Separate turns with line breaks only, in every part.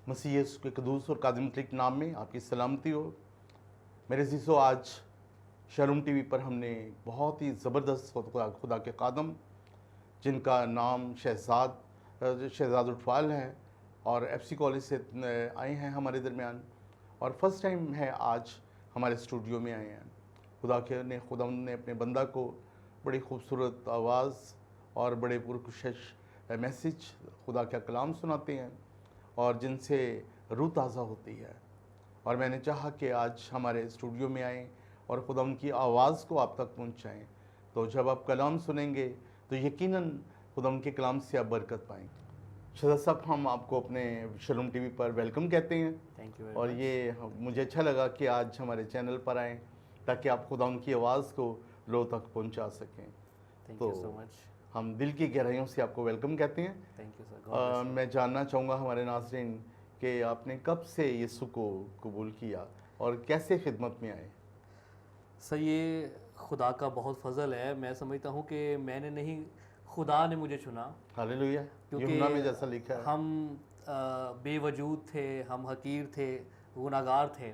مسیح یسوع کے قدوس اور قادم مطلق نام میں آپ کی سلامتی ہو۔ میرے عزیزو، آج شالوم ٹی وی پر ہم نے بہت ہی زبردست خدا کے خادم جن کا نام شہزاد اٹفال ہے اور ایف سی کالج سے آئے ہیں ہمارے درمیان، اور فرسٹ ٹائم ہے آج ہمارے اسٹوڈیو میں آئے ہیں۔ خدا نے اپنے بندہ کو بڑی خوبصورت آواز اور بڑے پرکشش میسج خدا کا کلام سناتے ہیں اور جن سے روح تازہ ہوتی ہے، اور میں نے چاہا کہ آج ہمارے اسٹوڈیو میں آئیں اور خدا ان کی آواز کو آپ تک پہنچائیں۔ تو جب آپ کلام سنیں گے تو یقیناً خدا ان کے کلام سے آپ برکت پائیں۔ شہزاد صاحب، ہم آپ کو اپنے شالوم ٹی وی پر ویلکم کہتے ہیں، اور یہ مجھے اچھا لگا کہ آج ہمارے چینل پر آئیں تاکہ آپ خدا ان کی آواز کو لوگوں تک پہنچا سکیں۔ تو ہم دل کی گہرائیوں سے آپ کو ویلکم کہتے ہیں۔ میں جاننا چاہوں گا ہمارے ناظرین کہ آپ نے کب سے یسوع کو قبول کیا اور کیسے خدمت میں آئے؟
سر، یہ خدا کا بہت فضل ہے۔ میں سمجھتا ہوں کہ میں نے نہیں، خدا نے مجھے چنا۔
ہاللیلویا۔ یوحنا میں جیسا لکھا ہے،
ہم بے وجود تھے، ہم حقیر تھے، گناہگار تھے،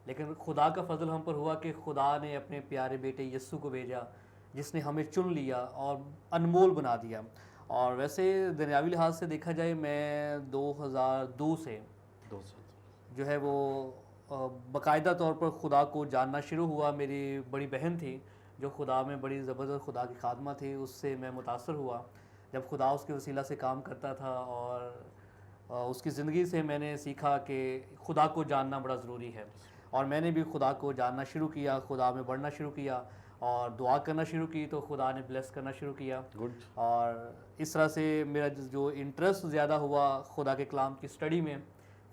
لیکن خدا کا فضل ہم پر ہوا کہ خدا نے اپنے پیارے بیٹے یسوع کو بھیجا، جس نے ہمیں چن لیا اور انمول بنا دیا۔ اور ویسے دنیاوی لحاظ سے دیکھا جائے، میں 2002 سے جو ہے وہ باقاعدہ طور پر خدا کو جاننا شروع ہوا۔ میری بڑی بہن تھی جو خدا میں بڑی زبردست خدا کی خادمہ تھی، اس سے میں متاثر ہوا جب خدا اس کے وسیلہ سے کام کرتا تھا، اور اس کی زندگی سے میں نے سیکھا کہ خدا کو جاننا بڑا ضروری ہے، اور میں نے بھی خدا کو جاننا شروع کیا، خدا میں بڑھنا شروع کیا اور دعا کرنا شروع کی، تو خدا نے بلیس کرنا شروع کیا۔ اور اس طرح سے میرا جو انٹرسٹ زیادہ ہوا خدا کے کلام کی سٹڈی میں،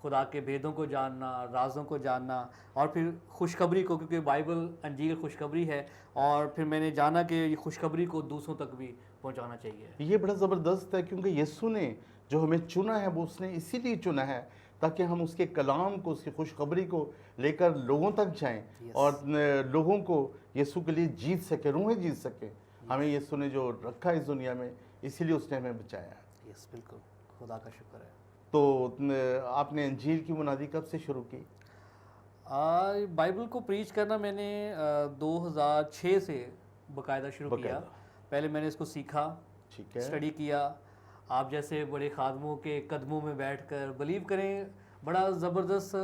خدا کے بھیدوں کو جاننا، رازوں کو جاننا، اور پھر خوشخبری کو، کیونکہ بائبل انجیل خوشخبری ہے، اور پھر میں نے جانا کہ یہ خوشخبری کو دوسروں تک بھی پہنچانا چاہیے۔
یہ بڑا زبردست ہے، کیونکہ یسوع نے جو ہمیں چنا ہے وہ اس نے اسی لیے چنا ہے تاکہ ہم اس کے کلام کو، اس کی خوشخبری کو لے کر لوگوں تک جائیں اور لوگوں کو یسوع کے لیے جیت سکے، روحیں جیت سکے۔ ہمیں یسوع نے جو رکھا ہے اس دنیا میں، اسی لیے اس نے ہمیں بچایا ہے۔
یس، بالکل، خدا کا شکر ہے۔
تو آپ نے انجیل کی منادی کب سے شروع کی؟
بائبل کو پریچ کرنا میں نے 2006 سے باقاعدہ شروع کیا۔ پہلے میں نے اس کو سیکھا، اسٹڈی کیا، آپ جیسے بڑے خادموں کے قدموں میں بیٹھ کر، بلیو کریں بڑا زبردست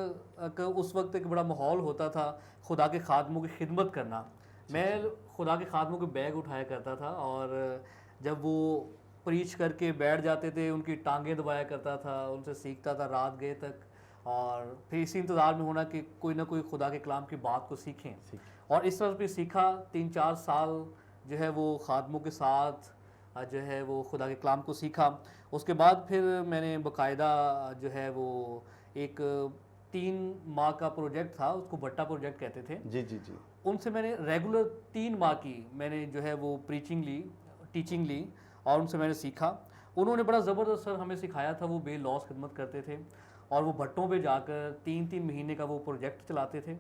اس وقت ایک بڑا ماحول ہوتا تھا خدا کے خادموں کی خدمت کرنا۔ میں خدا کے خادموں کے بیگ اٹھایا کرتا تھا، اور جب وہ پریچ کر کے بیٹھ جاتے تھے ان کی ٹانگیں دبایا کرتا تھا، ان سے سیکھتا تھا رات گئے تک، اور پھر اسی انتظار میں ہونا کہ کوئی نہ کوئی خدا کے کلام کی بات کو سیکھیں، اور اس طرح پھر سیکھا۔ 3-4 سال جو ہے وہ خادموں کے ساتھ جو ہے وہ خدا کے کلام کو سیکھا۔ اس کے بعد پھر میں نے باقاعدہ جو ہے وہ ایک 3 ماہ کا پروجیکٹ تھا، اس کو بٹا پروجیکٹ کہتے تھے، ان سے میں نے ریگولر 3 ماہ کی میں نے جو ہے وہ ٹیچنگ لی، اور ان سے میں نے سیکھا۔ انہوں نے بڑا زبردست سر ہمیں سکھایا تھا۔ وہ بے لوس خدمت کرتے تھے، اور وہ بھٹوں پہ جا کر 3 مہینے کا وہ پروجیکٹ چلاتے تھے،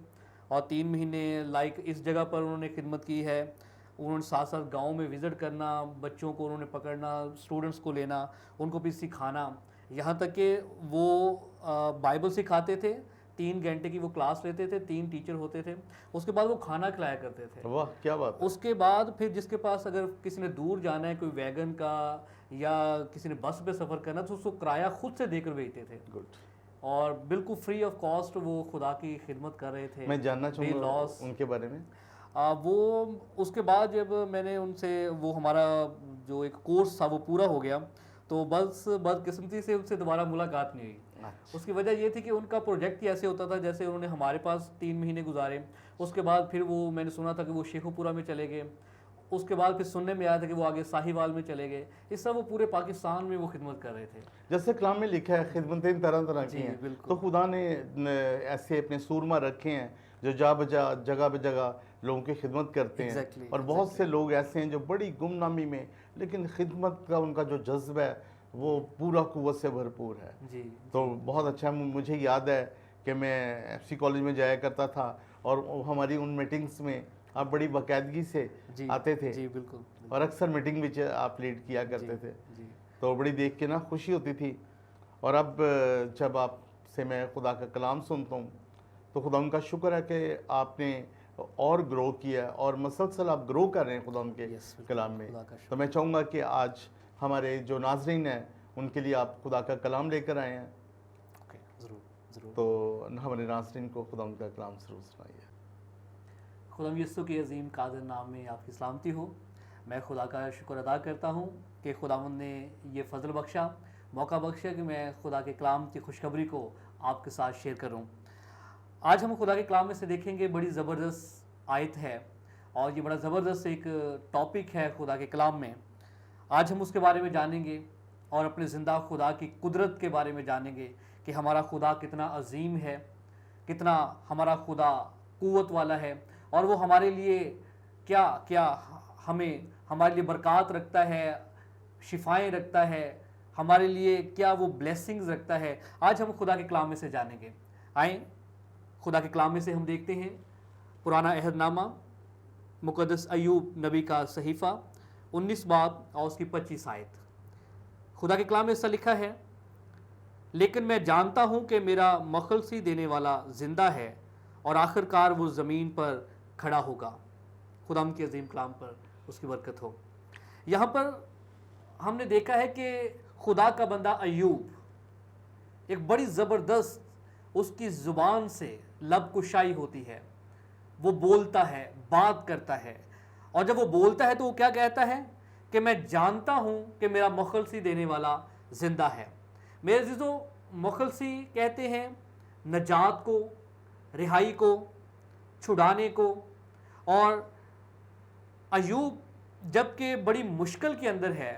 اور 3 مہینے لائک اس جگہ پر انہوں نے خدمت کی ہے۔ انہوں نے ساتھ ساتھ گاؤں میں وزٹ کرنا، بچوں کو انہوں نے پکڑنا، اسٹوڈنٹس کو لینا، ان کو بھی سکھانا، یہاں تک کہ وہ بائبل سکھاتے تھے۔ 3 گھنٹے کی وہ کلاس لیتے تھے، 3 ٹیچر ہوتے تھے، اس کے بعد وہ کھانا کھلایا کرتے تھے۔
واہ، کیا بات ہے۔
اس کے بعد پھر جس کے پاس اگر کسی نے دور جانا ہے، کوئی ویگن کا یا کسی نے بس پہ سفر کرنا، تو اس کو کرایہ خود سے دے کر بھیجتے تھے، اور بالکل فری آف کاسٹ وہ خدا کی خدمت کر رہے تھے۔
میں جاننا چاہوں گا ان کے بارے میں۔
وہ اس کے بعد جب میں نے ان سے، وہ ہمارا جو ایک کورس تھا وہ پورا ہو گیا، تو بس بدقسمتی سے ان سے دوبارہ ملاقات نہیں ہوئی۔ اس کی وجہ یہ تھی کہ ان کا پروجیکٹ ہی ایسے ہوتا تھا جیسے انہوں نے ہمارے پاس 3 مہینے گزارے، اس کے بعد پھر وہ میں نے سنا تھا کہ وہ شیخو پورہ میں چلے گئے، اس کے بعد پھر سننے میں آیا تھا کہ وہ آگے ساہیوال میں چلے گئے۔ اس طرح وہ پورے پاکستان میں وہ خدمت کر رہے تھے۔
جیسے کلام میں لکھا ہے خدمتیں طرح طرح کی ہیں، تو خدا نے ایسے اپنے سورما رکھے ہیں جو جگہ بہ جگہ لوگوں کی خدمت کرتے ہیں، اور بہت سے لوگ ایسے ہیں جو بڑی گمنامی میں، لیکن خدمت کا ان کا جو جذبہ ہے وہ پورا قوت سے بھرپور ہے۔ تو بہت اچھا، مجھے یاد ہے کہ میں ایف سی کالج میں جایا کرتا تھا، اور ہماری ان میٹنگز میں آپ بڑی باقاعدگی سے آتے تھے، اور اکثر میٹنگ بھی آپ لیڈ کیا کرتے تھے، تو بڑی دیکھ کے نا خوشی ہوتی تھی۔ اور اب جب آپ سے میں خدا کا کلام سنتا ہوں تو خدا ان کا شکر ہے کہ آپ نے اور گرو کیا اور مسلسل آپ گرو کر رہے ہیں خدا ان کے کلام میں. تو میں چاہوں گا کہ آج ہمارے جو ناظرین ہیں ان کے لیے آپ خدا کا کلام لے کر آئے ہیں. تو ہمارے ناظرین کو خدا ان کا کلام ضرور سنائیے.
خدا یسوع کے عظیم قادر نام میں آپ کی سلامتی ہو. میں خدا کا شکر ادا کرتا ہوں کہ خداوند نے یہ فضل بخشا، موقع بخشا کہ میں خدا کے کلام کی خوشخبری کو آپ کے ساتھ شیئر کروں. آج ہم خدا کے کلام میں سے دیکھیں گے، بڑی زبردست آیت ہے اور یہ بڑا زبردست ایک ٹاپک ہے خدا کے کلام میں. آج ہم اس کے بارے میں جانیں گے اور اپنے زندہ خدا کی قدرت کے بارے میں جانیں گے کہ ہمارا خدا کتنا عظیم ہے، کتنا ہمارا خدا قوت والا ہے اور وہ ہمارے لیے کیا کیا ہمارے لیے برکات رکھتا ہے، شفائیں رکھتا ہے، ہمارے لیے کیا وہ بلیسنگز رکھتا ہے. آج ہم خدا کے کلام میں سے جانیں گے. آئیں خدا کے کلام میں سے ہم دیکھتے ہیں پرانا عہد نامہ مقدس ایوب نبی کا صحیفہ 19 باب اور اس کی 25 آیت. خدا کے کلام میں ایسا لکھا ہے، لیکن میں جانتا ہوں کہ میرا مخلصی دینے والا زندہ ہے اور آخر کار وہ زمین پر کھڑا ہوگا. خدا ان کے عظیم کلام پر اس کی برکت ہو. یہاں پر ہم نے دیکھا ہے کہ خدا کا بندہ ایوب ایک بڑی زبردست اس کی زبان سے لب کشائی ہوتی ہے. وہ بولتا ہے، بات کرتا ہے اور جب وہ بولتا ہے تو وہ کیا کہتا ہے کہ میں جانتا ہوں کہ میرا مخلصی دینے والا زندہ ہے. میرے عزیزو، مخلصی کہتے ہیں نجات کو، رہائی کو، چھڑانے کو. اور ایوب جب کہ بڑی مشکل کے اندر ہے،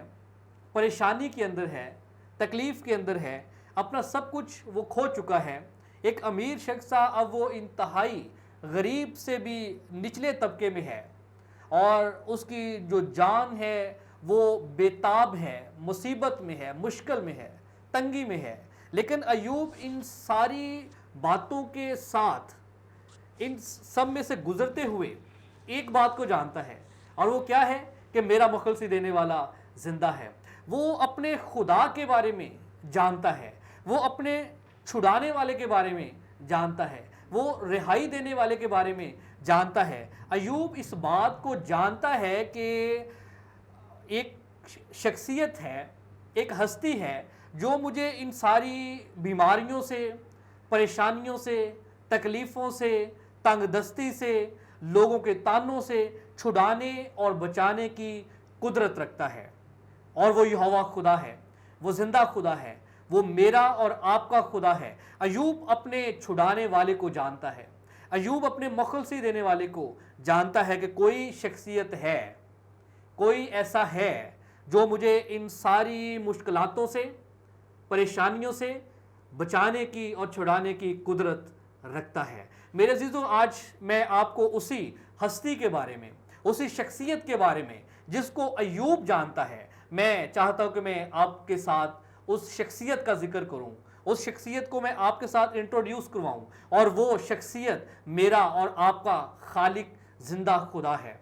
پریشانی کے اندر ہے، تکلیف کے اندر ہے، اپنا سب کچھ وہ کھو چکا ہے. ایک امیر شخص تھا، اب وہ انتہائی غریب سے بھی نچلے طبقے میں ہے اور اس کی جو جان ہے وہ بیتاب ہے، مصیبت میں ہے، مشکل میں ہے، تنگی میں ہے. لیکن ایوب ان ساری باتوں کے ساتھ، ان سب میں سے گزرتے ہوئے ایک بات کو جانتا ہے اور وہ کیا ہے کہ میرا مخلصی دینے والا زندہ ہے. وہ اپنے خدا کے بارے میں جانتا ہے، وہ اپنے چھڑانے والے کے بارے میں جانتا ہے، وہ رہائی دینے والے کے بارے میں جانتا ہے. ایوب اس بات کو جانتا ہے کہ ایک شخصیت ہے، ایک ہستی ہے جو مجھے ان ساری بیماریوں سے، پریشانیوں سے، تکلیفوں سے، تنگ دستی سے، لوگوں کے تانوں سے چھڑانے اور بچانے کی قدرت رکھتا ہے. اور وہ یہوہ خدا ہے، وہ زندہ خدا ہے، وہ میرا اور آپ کا خدا ہے. ایوب اپنے چھڑانے والے کو جانتا ہے، ایوب اپنے مخلصی دینے والے کو جانتا ہے کہ کوئی شخصیت ہے، کوئی ایسا ہے جو مجھے ان ساری مشکلاتوں سے، پریشانیوں سے بچانے کی اور چھڑانے کی قدرت رکھتا ہے. میرے عزیزو، آج میں آپ کو اسی ہستی کے بارے میں، اسی شخصیت کے بارے میں جس کو ایوب جانتا ہے، میں چاہتا ہوں کہ میں آپ کے ساتھ اس شخصیت کا ذکر کروں، اس شخصیت کو میں آپ کے ساتھ انٹروڈیوس کرواؤں. اور وہ شخصیت میرا اور آپ کا خالق زندہ خدا ہے.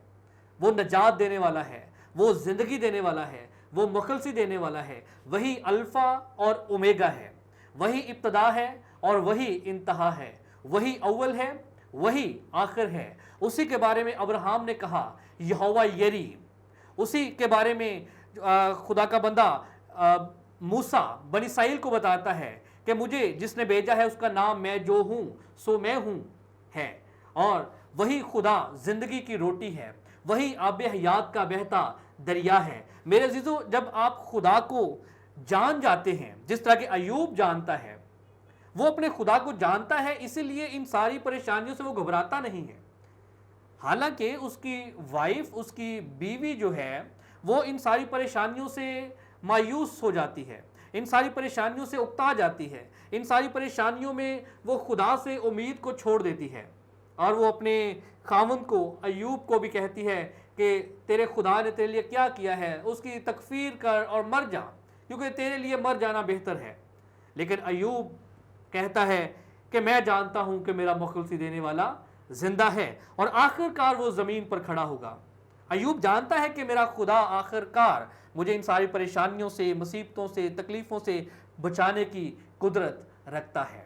وہ نجات دینے والا ہے، وہ زندگی دینے والا ہے، وہ مخلصی دینے والا ہے. وہی الفا اور اومیگا ہے، وہی ابتدا ہے اور وہی انتہا ہے، وہی اول ہے، وہی آخر ہے. اسی کے بارے میں ابراہیم نے کہا یہوہ یری. اسی کے بارے میں خدا کا بندہ موسیٰ بنی اسرائیل کو بتاتا ہے کہ مجھے جس نے بھیجا ہے اس کا نام میں جو ہوں سو میں ہوں ہے. اور وہی خدا زندگی کی روٹی ہے، وہی آب حیات کا بہتا دریا ہے. میرے عزیزو، جب آپ خدا کو جان جاتے ہیں جس طرح کہ ایوب جانتا ہے، وہ اپنے خدا کو جانتا ہے، اسی لیے ان ساری پریشانیوں سے وہ گھبراتا نہیں ہے. حالانکہ اس کی وائف، اس کی بیوی جو ہے وہ ان ساری پریشانیوں سے مایوس ہو جاتی ہے، ان ساری پریشانیوں سے اکتا جاتی ہے، ان ساری پریشانیوں میں وہ خدا سے امید کو چھوڑ دیتی ہے. اور وہ اپنے خاوند کو، ایوب کو بھی کہتی ہے کہ تیرے خدا نے تیرے لیے کیا کیا ہے، اس کی تکفیر کر اور مر جا، کیونکہ تیرے لیے مر جانا بہتر ہے. لیکن ایوب کہتا ہے کہ میں جانتا ہوں کہ میرا مخلصی دینے والا زندہ ہے اور آخر کار وہ زمین پر کھڑا ہوگا. ایوب جانتا ہے کہ میرا خدا آخر کار مجھے ان ساری پریشانیوں سے، مصیبتوں سے، تکلیفوں سے بچانے کی قدرت رکھتا ہے.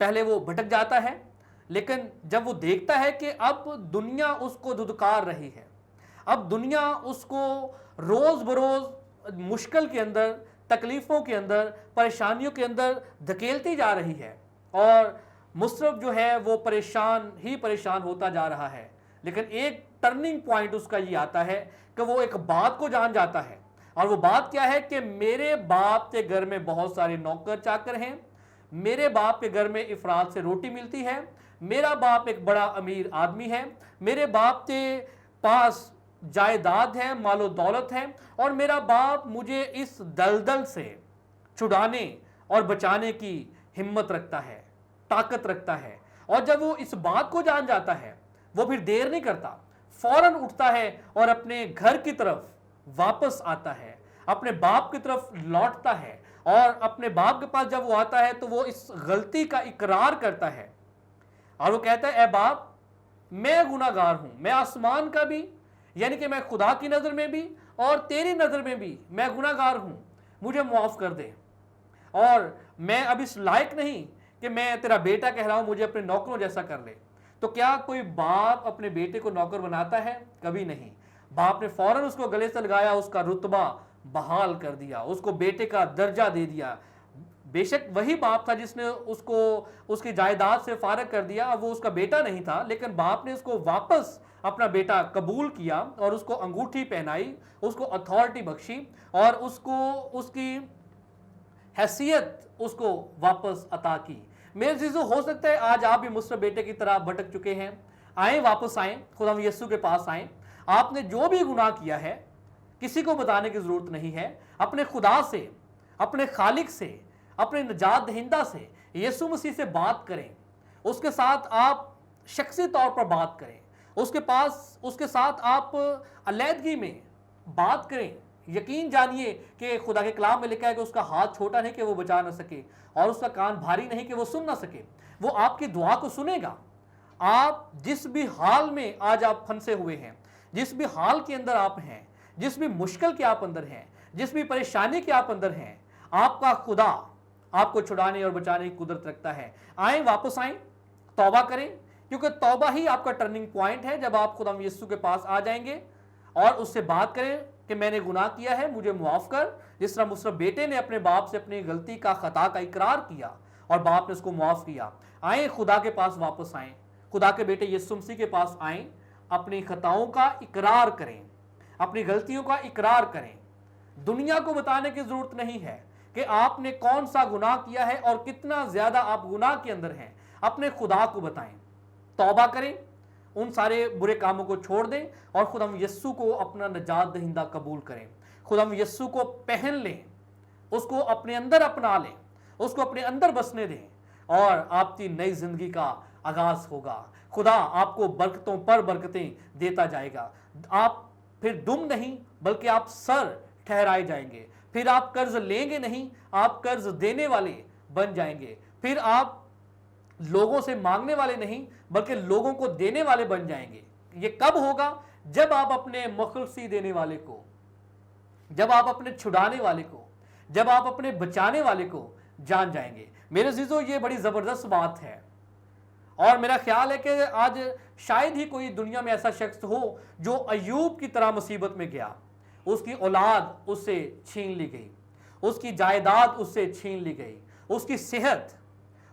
پہلے وہ بھٹک جاتا ہے، لیکن جب وہ دیکھتا ہے کہ اب دنیا اس کو دھتکار رہی ہے، اب دنیا اس کو روز بروز مشکل کے اندر، تکلیفوں کے اندر، پریشانیوں کے اندر دھکیلتی جا رہی ہے، اور مصرف جو ہے وہ پریشان ہی پریشان ہوتا جا رہا ہے، لیکن ایک ٹرننگ پوائنٹ اس کا یہ آتا ہے کہ وہ ایک بات کو جان جاتا ہے، اور وہ بات کیا ہے کہ میرے باپ کے گھر میں بہت سارے نوکر چاکر ہیں، میرے باپ کے گھر میں افراد سے روٹی ملتی ہے، میرا باپ ایک بڑا امیر آدمی ہے، میرے باپ کے پاس جائیداد ہے، مال و دولت ہے، اور میرا باپ مجھے اس دلدل سے چھڑانے اور بچانے کی ہمت رکھتا ہے، طاقت رکھتا ہے۔ اور جب وہ اس بات کو جان جاتا ہے، وہ پھر دیر نہیں کرتا، فوراً اٹھتا ہے اور اپنے گھر کی طرف واپس آتا ہے، اپنے باپ کی طرف لوٹتا ہے، اور اپنے باپ کے پاس جب وہ آتا ہے تو وہ اس غلطی کا اقرار کرتا ہے، اور وہ کہتا ہے اے باپ، میں گناہ گار ہوں، میں آسمان کا بھی، یعنی کہ میں خدا کی نظر میں بھی اور تیری نظر میں بھی میں گناہ گار ہوں، مجھے معاف کر دے، اور میں اب اس لائق نہیں کہ میں تیرا بیٹا کہہ رہا ہوں، مجھے اپنے نوکروں جیسا کر لے۔ تو کیا کوئی باپ اپنے بیٹے کو نوکر بناتا ہے؟ کبھی نہیں۔ باپ نے فوراً اس کو گلے سے لگایا، اس کا رتبہ بحال کر دیا، اس کو بیٹے کا درجہ دے دیا۔ بے شک وہی باپ تھا جس نے اس کو اس کی جائیداد سے فارغ کر دیا، وہ اس کا بیٹا نہیں تھا، لیکن باپ نے اس کو واپس اپنا بیٹا قبول کیا، اور اس کو انگوٹھی پہنائی، اس کو اتھارٹی بخشی، اور اس کو اس کی حیثیت اس کو واپس عطا کی۔ میرے عزیزو، ہو سکتا ہے آج آپ بھی مصرف بیٹے کی طرح بھٹک چکے ہیں، آئیں، واپس آئیں، خدا یسوع کے پاس آئیں۔ آپ نے جو بھی گناہ کیا ہے کسی کو بتانے کی ضرورت نہیں ہے، اپنے خدا سے، اپنے خالق سے، اپنے نجات دہندہ سے، یسوع مسیح سے بات کریں، اس کے ساتھ آپ شخصی طور پر بات کریں، اس کے ساتھ آپ علیحدگی میں بات کریں۔ یقین جانیے کہ خدا کے کلام میں لکھا ہے کہ اس کا ہاتھ چھوٹا نہیں کہ وہ بچا نہ سکے، اور اس کا کان بھاری نہیں کہ وہ سن نہ سکے۔ وہ آپ کی دعا کو سنے گا۔ آپ جس بھی حال میں آج آپ پھنسے ہوئے ہیں، جس بھی حال کے اندر آپ ہیں، جس بھی مشکل کے آپ اندر ہیں، جس بھی پریشانی کے آپ اندر ہیں، آپ کا خدا آپ کو چھڑانے اور بچانے کی قدرت رکھتا ہے۔ آئیں، واپس آئیں، توبہ کریں، کیونکہ توبہ ہی آپ کا ٹرننگ پوائنٹ ہے۔ جب آپ خدا یسوع کے پاس آ جائیں گے اور اس سے بات کریں کہ میں نے گناہ کیا ہے، مجھے معاف کر، جس طرح مصرف بیٹے نے اپنے باپ سے اپنی غلطی کا، خطا کا اقرار کیا اور باپ نے اس کو معاف کیا۔ آئیں، خدا کے پاس واپس آئیں، خدا کے بیٹے یسوع مسیح کے پاس آئیں، اپنی خطاؤں کا اقرار کریں، اپنی غلطیوں کا اقرار کریں۔ دنیا کو بتانے کی ضرورت نہیں ہے کہ آپ نے کون سا گناہ کیا ہے اور کتنا زیادہ آپ گناہ کے اندر ہیں، اپنے خدا کو بتائیں، توبہ کریں، ان سارے برے کاموں کو چھوڑ دیں، اور خدا یسوع کو اپنا نجات دہندہ قبول کریں، خدا یسوع کو پہن لیں، اس کو اپنے اندر اپنا لیں، اس کو اپنے اندر بسنے دیں، اور آپ کی نئی زندگی کا آغاز ہوگا۔ خدا آپ کو برکتوں پر برکتیں دیتا جائے گا۔ آپ پھر دم نہیں بلکہ آپ سر ٹھہرائے جائیں گے۔ پھر آپ قرض لیں گے نہیں، آپ قرض دینے والے بن جائیں گے۔ پھر آپ لوگوں سے مانگنے والے نہیں بلکہ لوگوں کو دینے والے بن جائیں گے۔ یہ کب ہوگا؟ جب آپ اپنے مخلصی دینے والے کو، جب آپ اپنے چھڑانے والے کو، جب آپ اپنے بچانے والے کو جان جائیں گے۔ میرے عزیزو، یہ بڑی زبردست بات ہے، اور میرا خیال ہے کہ آج شاید ہی کوئی دنیا میں ایسا شخص ہو جو ایوب کی طرح مصیبت میں گیا، اس کی اولاد اس سے چھین لی گئی، اس کی جائیداد اس سے چھین لی گئی، اس کی صحت،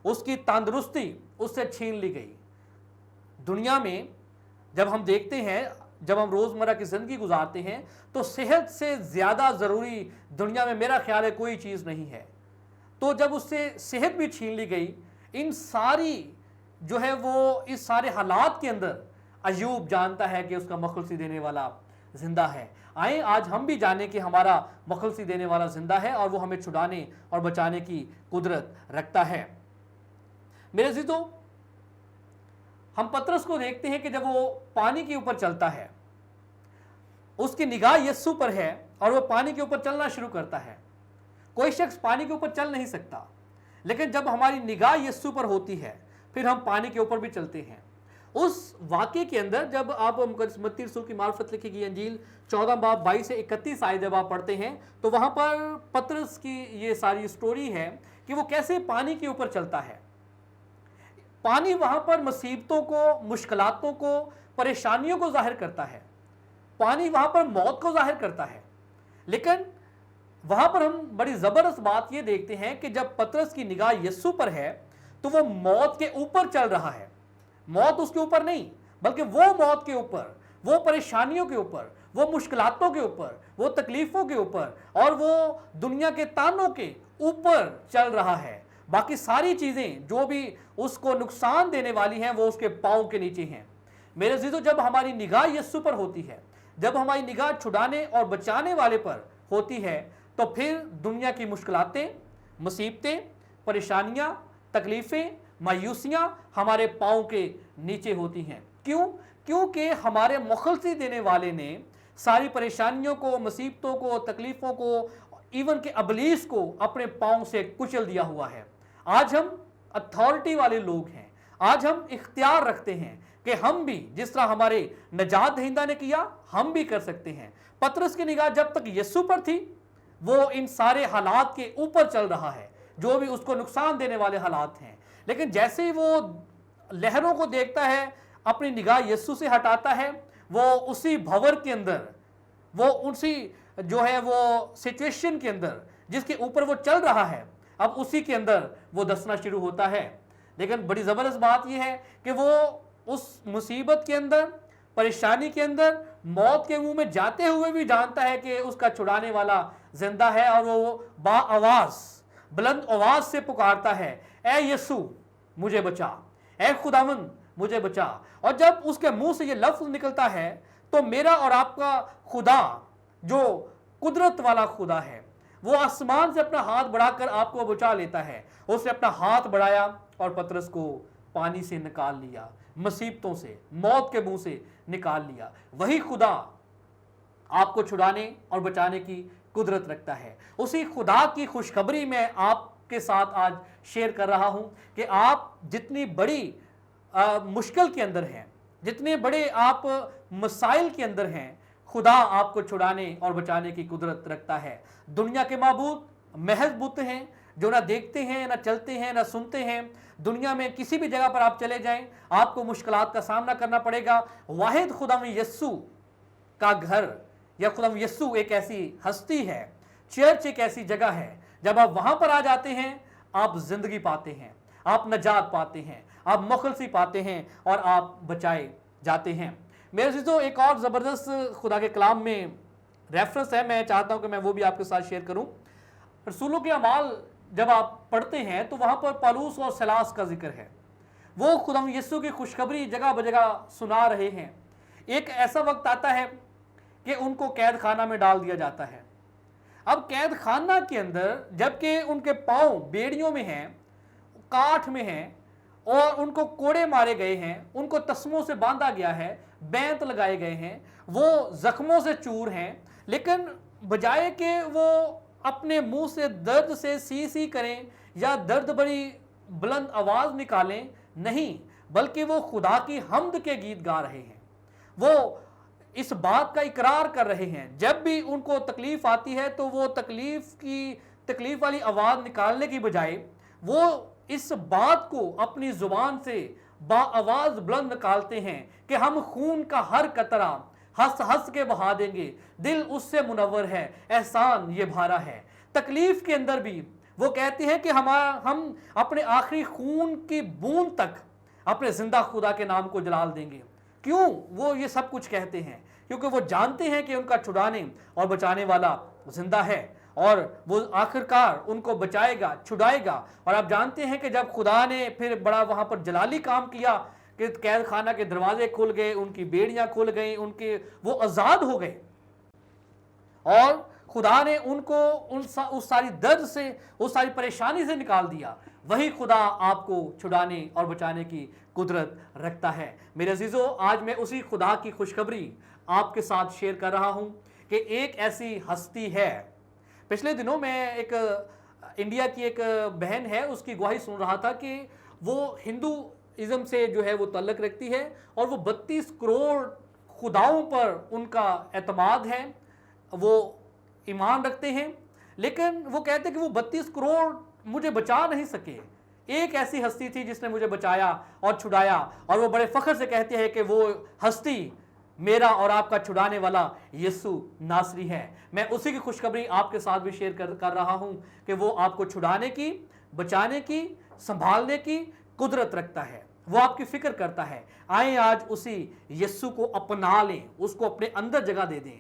اس کی تندرستی اس سے چھین لی گئی۔ دنیا میں جب ہم دیکھتے ہیں، جب ہم روزمرہ کی زندگی گزارتے ہیں، تو صحت سے زیادہ ضروری دنیا میں میرا خیال ہے کوئی چیز نہیں ہے۔ تو جب اس سے صحت بھی چھین لی گئی، ان ساری جو ہے وہ اس سارے حالات کے اندر ایوب جانتا ہے کہ اس کا مخلصی دینے والا زندہ ہے۔ آئیں، آج ہم بھی جانیں کہ ہمارا مخلصی دینے والا زندہ ہے، اور وہ ہمیں چھڑانے اور بچانے کی قدرت رکھتا ہے۔ میرے عزیزو، ہم پطرس کو دیکھتے ہیں کہ جب وہ پانی کے اوپر چلتا ہے، اس کی نگاہ یسوع پر ہے، اور وہ پانی کے اوپر چلنا شروع کرتا ہے۔ کوئی شخص پانی کے اوپر چل نہیں سکتا، لیکن جب ہماری نگاہ یسوع پر ہوتی ہے پھر ہم پانی کے اوپر بھی چلتے ہیں۔ اس واقعے کے اندر جب آپ متی رسول کی معرفت لکھی گئی انجیل 14 باب 22 سے 31 آیت جب آپ پڑھتے ہیں، تو وہاں پر پطرس کی یہ ساری سٹوری ہے کہ وہ کیسے پانی کے اوپر چلتا ہے۔ پانی وہاں پر مصیبتوں کو، مشکلاتوں کو، پریشانیوں کو ظاہر کرتا ہے، پانی وہاں پر موت کو ظاہر کرتا ہے، لیکن وہاں پر ہم بڑی زبردست بات یہ دیکھتے ہیں کہ جب پطرس کی نگاہ یسوع پر ہے تو وہ موت کے اوپر چل رہا ہے، موت اس کے اوپر نہیں بلکہ وہ موت کے اوپر، وہ پریشانیوں کے اوپر، وہ مشکلاتوں کے اوپر، وہ تکلیفوں کے اوپر اور وہ دنیا کے تانوں کے اوپر چل رہا ہے۔ باقی ساری چیزیں جو بھی اس کو نقصان دینے والی ہیں وہ اس کے پاؤں کے نیچے ہیں۔ میرے عزیزو، جب ہماری نگاہ یسوع پر ہوتی ہے، جب ہماری نگاہ چھڑانے اور بچانے والے پر ہوتی ہے، تو پھر دنیا کی مشکلاتیں، مصیبتیں، پریشانیاں، تکلیفیں، مایوسیاں ہمارے پاؤں کے نیچے ہوتی ہیں۔ کیوں؟ کیونکہ ہمارے مخلصی دینے والے نے ساری پریشانیوں کو، مصیبتوں کو، تکلیفوں کو، ایون کہ ابلیس کو اپنے پاؤں سے کچل دیا ہوا ہے۔ آج ہم اتھارٹی والے لوگ ہیں، آج ہم اختیار رکھتے ہیں کہ ہم بھی جس طرح ہمارے نجات دہندہ نے کیا ہم بھی کر سکتے ہیں۔ پطرس کی نگاہ جب تک یسوع پر تھی وہ ان سارے حالات کے اوپر چل رہا ہے جو بھی اس کو نقصان دینے والے حالات ہیں، لیکن جیسے ہی وہ لہروں کو دیکھتا ہے، اپنی نگاہ یسوع سے ہٹاتا ہے، وہ اسی بھور کے اندر، وہ اسی جو ہے وہ سچویشن کے اندر جس کے اوپر وہ چل رہا ہے، اب اسی کے اندر وہ دسنا شروع ہوتا ہے۔ لیکن بڑی زبردست بات یہ ہے کہ وہ اس مصیبت کے اندر، پریشانی کے اندر، موت کے منہ میں جاتے ہوئے بھی جانتا ہے کہ اس کا چھڑانے والا زندہ ہے، اور وہ با آواز، بلند آواز سے پکارتا ہے، اے یسوع مجھے بچا، اے خداوند مجھے بچا۔ اور جب اس کے منہ سے یہ لفظ نکلتا ہے تو میرا اور آپ کا خدا جو قدرت والا خدا ہے وہ آسمان سے اپنا ہاتھ بڑھا کر آپ کو بچا لیتا ہے۔ اس نے اپنا ہاتھ بڑھایا اور پطرس کو پانی سے نکال لیا، مصیبتوں سے، موت کے منہ سے نکال لیا۔ وہی خدا آپ کو چھڑانے اور بچانے کی قدرت رکھتا ہے۔ اسی خدا کی خوشخبری میں آپ کے ساتھ آج شیئر کر رہا ہوں کہ آپ جتنی بڑی مشکل کے اندر ہیں، جتنے بڑے آپ مسائل کے اندر ہیں، خدا آپ کو چھڑانے اور بچانے کی قدرت رکھتا ہے۔ دنیا کے معبود محض بت ہیں جو نہ دیکھتے ہیں، نہ چلتے ہیں، نہ سنتے ہیں۔ دنیا میں کسی بھی جگہ پر آپ چلے جائیں آپ کو مشکلات کا سامنا کرنا پڑے گا۔ واحد خدا یسوع کا گھر یا خدا یسوع ایک ایسی ہستی ہے، چرچ ایک ایسی جگہ ہے، جب آپ وہاں پر آ جاتے ہیں آپ زندگی پاتے ہیں، آپ نجات پاتے ہیں، آپ مخلصی پاتے ہیں اور آپ بچائے جاتے ہیں۔ میرے عزیزو، ایک اور زبردست خدا کے کلام میں ریفرنس ہے، میں چاہتا ہوں کہ میں وہ بھی آپ کے ساتھ شیئر کروں۔ رسولوں کے اعمال جب آپ پڑھتے ہیں تو وہاں پر پالوس اور سلاس کا ذکر ہے، وہ خدا یسوع کی خوشخبری جگہ بجگہ سنا رہے ہیں۔ ایک ایسا وقت آتا ہے کہ ان کو قید خانہ میں ڈال دیا جاتا ہے۔ اب قید خانہ کے اندر جبکہ ان کے پاؤں بیڑیوں میں ہیں، کاٹھ میں ہیں، اور ان کو کوڑے مارے گئے ہیں، ان کو تسموں سے باندھا گیا ہے، بینت لگائے گئے ہیں، وہ زخموں سے چور ہیں، لیکن بجائے کہ وہ اپنے منہ سے درد سے سی سی کریں یا درد بری بلند آواز نکالیں، نہیں، بلکہ وہ خدا کی حمد کے گیت گا رہے ہیں۔ وہ اس بات کا اقرار کر رہے ہیں، جب بھی ان کو تکلیف آتی ہے تو وہ تکلیف والی آواز نکالنے کی بجائے وہ اس بات کو اپنی زبان سے با آواز بلند نکالتے ہیں کہ ہم خون کا ہر قطرہ ہنس ہنس کے بہا دیں گے، دل اس سے منور ہے، احسان یہ بھارا ہے۔ تکلیف کے اندر بھی وہ کہتے ہیں کہ ہم اپنے آخری خون کی بوند تک اپنے زندہ خدا کے نام کو جلال دیں گے۔ کیوں وہ یہ سب کچھ کہتے ہیں؟ کیونکہ وہ جانتے ہیں کہ ان کا چھڑانے اور بچانے والا زندہ ہے، اور وہ آخرکار ان کو بچائے گا، چھڑائے گا۔ اور آپ جانتے ہیں کہ جب خدا نے پھر بڑا وہاں پر جلالی کام کیا کہ قید خانہ کے دروازے کھل گئے، ان کی بیڑیاں کھل گئیں، وہ آزاد ہو گئے، اور خدا نے ان کو اس ساری درد سے، اس ساری پریشانی سے نکال دیا۔ وہی خدا آپ کو چھڑانے اور بچانے کی قدرت رکھتا ہے۔ میرے عزیزو، آج میں اسی خدا کی خوشخبری آپ کے ساتھ شیئر کر رہا ہوں کہ ایک ایسی ہستی ہے۔ پچھلے دنوں میں ایک انڈیا کی ایک بہن ہے، اس کی گواہی سن رہا تھا کہ وہ ہندوازم سے جو ہے وہ تعلق رکھتی ہے، اور وہ 32 کروڑ خداؤں پر ان کا اعتماد ہے، وہ ایمان رکھتے ہیں، لیکن وہ کہتے ہیں کہ وہ 32 کروڑ مجھے بچا نہیں سکے، ایک ایسی ہستی تھی جس نے مجھے بچایا اور چھڑایا، اور وہ بڑے فخر سے کہتے ہیں کہ وہ ہستی میرا اور آپ کا چھڑانے والا یسوع ناصری ہے۔ میں اسی کی خوشخبری آپ کے ساتھ بھی شیئر کر رہا ہوں کہ وہ آپ کو چھڑانے کی، بچانے کی، سنبھالنے کی قدرت رکھتا ہے، وہ آپ کی فکر کرتا ہے۔ آئیں آج اسی یسوع کو اپنا لیں، اس کو اپنے اندر جگہ دے دیں،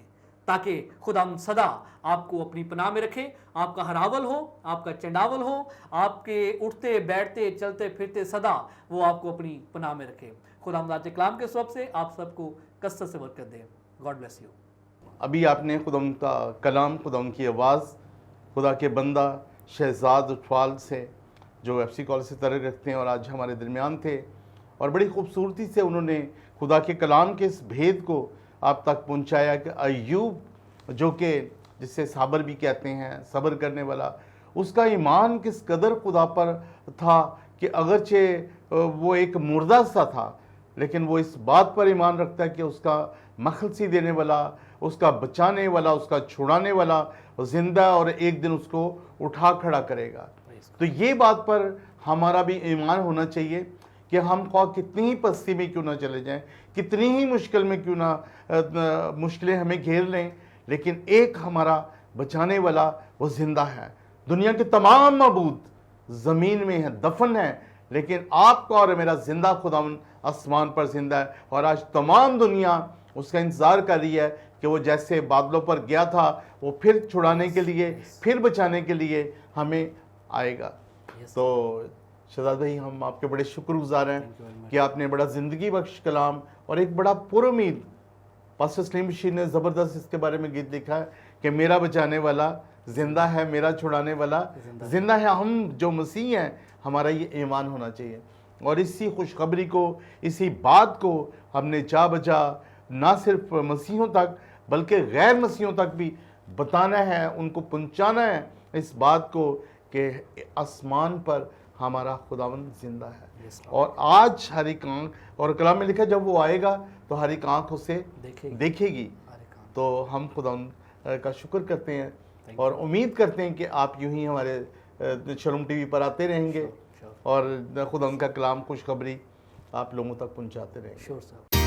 تاکہ خدا صدا آپ کو اپنی پناہ میں رکھے، آپ کا ہراول ہو، آپ کا چنڈاول ہو، آپ کے اٹھتے بیٹھتے چلتے پھرتے صدا وہ آپ کو اپنی پناہ میں رکھے۔ خدا ذات کلام کے سبب سے آپ سب کو کثرت سے برکت دے۔ God bless you.
ابھی آپ نے خدا کا کلام، خدا کی آواز، خدا کے بندہ شہزاد اٹھوال سے جو ایف سی کالج سے تعلق رکھتے ہیں اور آج ہمارے درمیان تھے، اور بڑی خوبصورتی سے انہوں نے خدا کے کلام کے اس بھید کو آپ تک پہنچایا کہ ایوب جو کہ جسے صابر بھی کہتے ہیں، صبر کرنے والا، اس کا ایمان کس قدر خدا پر تھا کہ اگرچہ وہ ایک مردہ سا تھا لیکن وہ اس بات پر ایمان رکھتا ہے کہ اس کا مخلصی دینے والا، اس کا بچانے والا، اس کا چھڑانے والا زندہ، اور ایک دن اس کو اٹھا کھڑا کرے گا۔ تو یہ بات پر ہمارا بھی ایمان ہونا چاہیے کہ ہم خواہ کتنی ہی پستی میں کیوں نہ چلے جائیں، کتنی ہی مشکل میں کیوں نہ مشکلیں ہمیں گھیر لیں، لیکن ایک ہمارا بچانے والا وہ زندہ ہے۔ دنیا کے تمام معبود زمین میں ہیں، دفن ہیں، لیکن آپ کا اور میرا زندہ خداوند آسمان پر زندہ ہے، اور آج تمام دنیا اس کا انتظار کر رہی ہے کہ وہ جیسے بادلوں پر گیا تھا وہ پھر چھڑانے کے لیے، پھر بچانے کے لیے ہمیں آئے گا۔ تو شہزاد بھائی، ہم آپ کے بڑے شکر گزار ہیں کہ آپ نے بڑا زندگی بخش کلام اور ایک بڑا پر امید، پاسٹر سلیم بشیر نے زبردست اس کے بارے میں گیت لکھا ہے کہ میرا بچانے والا زندہ ہے، میرا چھڑانے والا زندہ ہے۔ ہم جو مسیح ہیں، ہمارا یہ ایمان ہونا چاہیے، اور اسی خوشخبری کو، اسی بات کو ہم نے جا بجا نہ صرف مسیحوں تک بلکہ غیر مسیحوں تک بھی بتانا ہے، ان کو پہنچانا ہے اس بات کو کہ آسمان پر ہمارا خداوند زندہ ہے، اور آج ہر ایک آنکھ، اور کلام میں لکھا جب وہ آئے گا تو ہر ایک آنکھ اسے دیکھے گی۔ تو ہم خداوند کا شکر کرتے ہیں اور امید کرتے ہیں کہ آپ یوں ہی ہمارے شلوم ٹی وی پر آتے رہیں گے اور خدا ان کا کلام، خوشخبری آپ لوگوں تک پہنچاتے رہیں گے۔